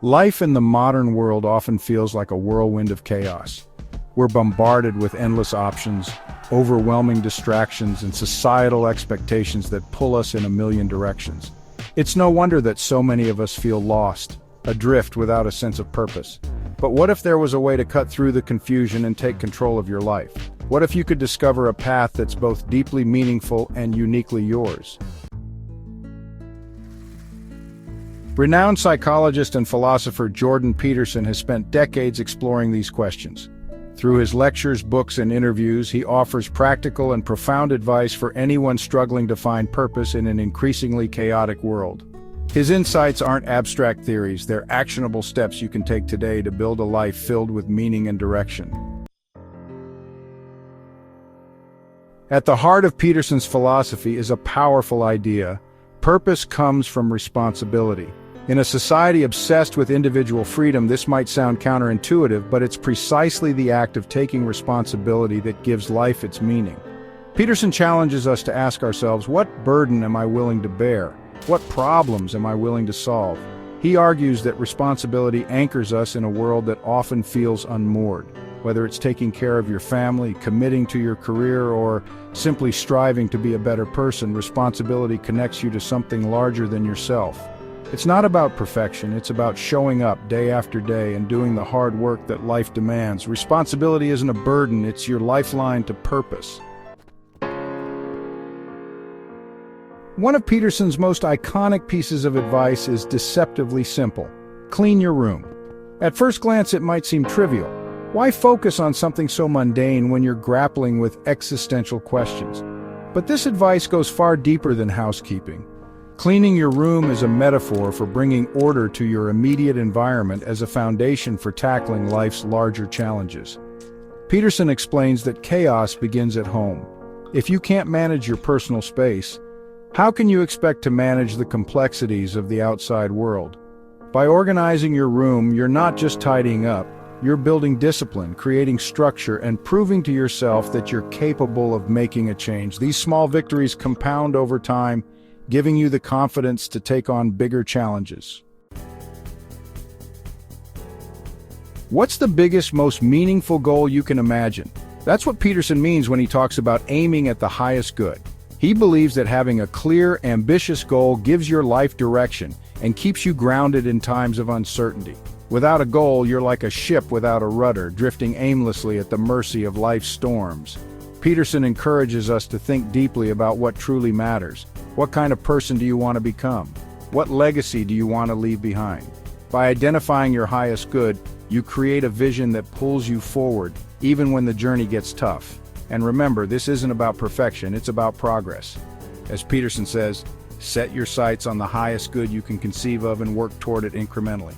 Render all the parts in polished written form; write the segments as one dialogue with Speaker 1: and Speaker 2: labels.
Speaker 1: Life in the modern world often feels like a whirlwind of chaos. We're bombarded with endless options, overwhelming distractions, and societal expectations that pull us in a million directions. It's no wonder that so many of us feel lost, adrift without a sense of purpose. But what if there was a way to cut through the confusion and take control of your life? What if you could discover a path that's both deeply meaningful and uniquely yours? Renowned psychologist and philosopher Jordan Peterson has spent decades exploring these questions. Through his lectures, books, and interviews, he offers practical and profound advice for anyone struggling to find purpose in an increasingly chaotic world. His insights aren't abstract theories, they're actionable steps you can take today to build a life filled with meaning and direction. At the heart of Peterson's philosophy is a powerful idea: purpose comes from responsibility. In a society obsessed with individual freedom, this might sound counterintuitive, but it's precisely the act of taking responsibility that gives life its meaning. Peterson challenges us to ask ourselves, what burden am I willing to bear? What problems am I willing to solve? He argues that responsibility anchors us in a world that often feels unmoored. Whether it's taking care of your family, committing to your career, or simply striving to be a better person, responsibility connects you to something larger than yourself. It's not about perfection, it's about showing up day after day and doing the hard work that life demands. Responsibility isn't a burden, it's your lifeline to purpose. One of Peterson's most iconic pieces of advice is deceptively simple: clean your room. At first glance, it might seem trivial. Why focus on something so mundane when you're grappling with existential questions? But this advice goes far deeper than housekeeping. Cleaning your room is a metaphor for bringing order to your immediate environment as a foundation for tackling life's larger challenges. Peterson explains that chaos begins at home. If you can't manage your personal space, how can you expect to manage the complexities of the outside world? By organizing your room, you're not just tidying up, you're building discipline, creating structure, and proving to yourself that you're capable of making a change. These small victories compound over time, giving you the confidence to take on bigger challenges. What's the biggest, most meaningful goal you can imagine? That's what Peterson means when he talks about aiming at the highest good. He believes that having a clear, ambitious goal gives your life direction and keeps you grounded in times of uncertainty. Without a goal, you're like a ship without a rudder, drifting aimlessly at the mercy of life's storms. Peterson encourages us to think deeply about what truly matters. What kind of person do you want to become? What legacy do you want to leave behind? By identifying your highest good, you create a vision that pulls you forward, even when the journey gets tough. And remember, this isn't about perfection, it's about progress. As Peterson says, set your sights on the highest good you can conceive of and work toward it incrementally.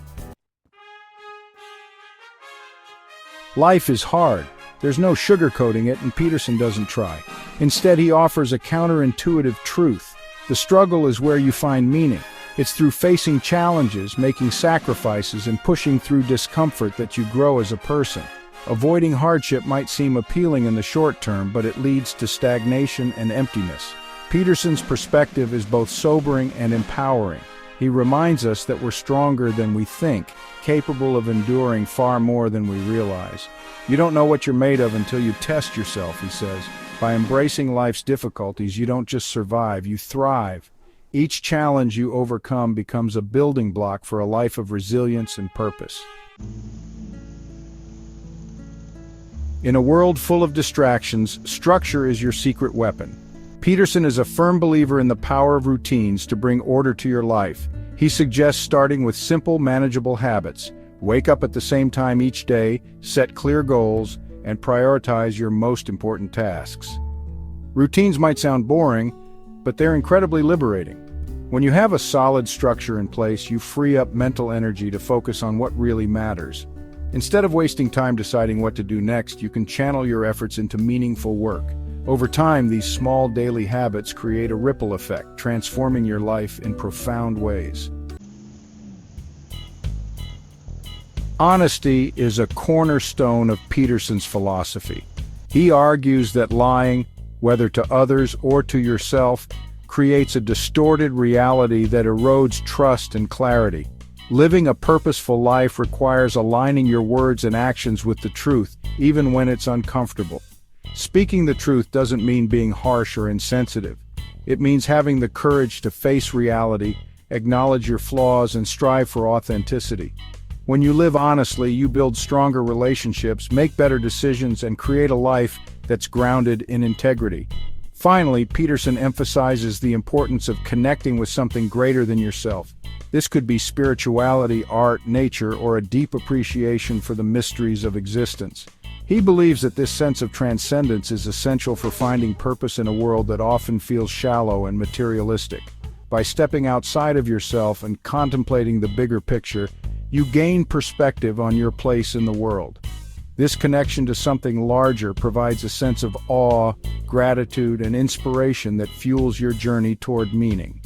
Speaker 1: Life is hard. There's no sugarcoating it, and Peterson doesn't try. Instead, he offers a counterintuitive truth. The struggle is where you find meaning. It's through facing challenges, making sacrifices, and pushing through discomfort that you grow as a person. Avoiding hardship might seem appealing in the short term, but it leads to stagnation and emptiness. Peterson's perspective is both sobering and empowering. He reminds us that we're stronger than we think, capable of enduring far more than we realize. You don't know what you're made of until you test yourself, he says. By embracing life's difficulties, you don't just survive, you thrive. Each challenge you overcome becomes a building block for a life of resilience and purpose. In a world full of distractions, structure is your secret weapon. Peterson is a firm believer in the power of routines to bring order to your life. He suggests starting with simple, manageable habits. Wake up at the same time each day, set clear goals, and prioritize your most important tasks. Routines might sound boring, but they're incredibly liberating. When you have a solid structure in place, you free up mental energy to focus on what really matters. Instead of wasting time deciding what to do next, you can channel your efforts into meaningful work. Over time, these small daily habits create a ripple effect, transforming your life in profound ways. Honesty is a cornerstone of Peterson's philosophy. He argues that lying, whether to others or to yourself, creates a distorted reality that erodes trust and clarity. Living a purposeful life requires aligning your words and actions with the truth, even when it's uncomfortable. Speaking the truth doesn't mean being harsh or insensitive. It means having the courage to face reality, acknowledge your flaws, and strive for authenticity. When you live honestly, you build stronger relationships, make better decisions, and create a life that's grounded in integrity. Finally, Peterson emphasizes the importance of connecting with something greater than yourself. This could be spirituality, art, nature, or a deep appreciation for the mysteries of existence. He believes that this sense of transcendence is essential for finding purpose in a world that often feels shallow and materialistic. By stepping outside of yourself and contemplating the bigger picture, you gain perspective on your place in the world. This connection to something larger provides a sense of awe, gratitude, and inspiration that fuels your journey toward meaning.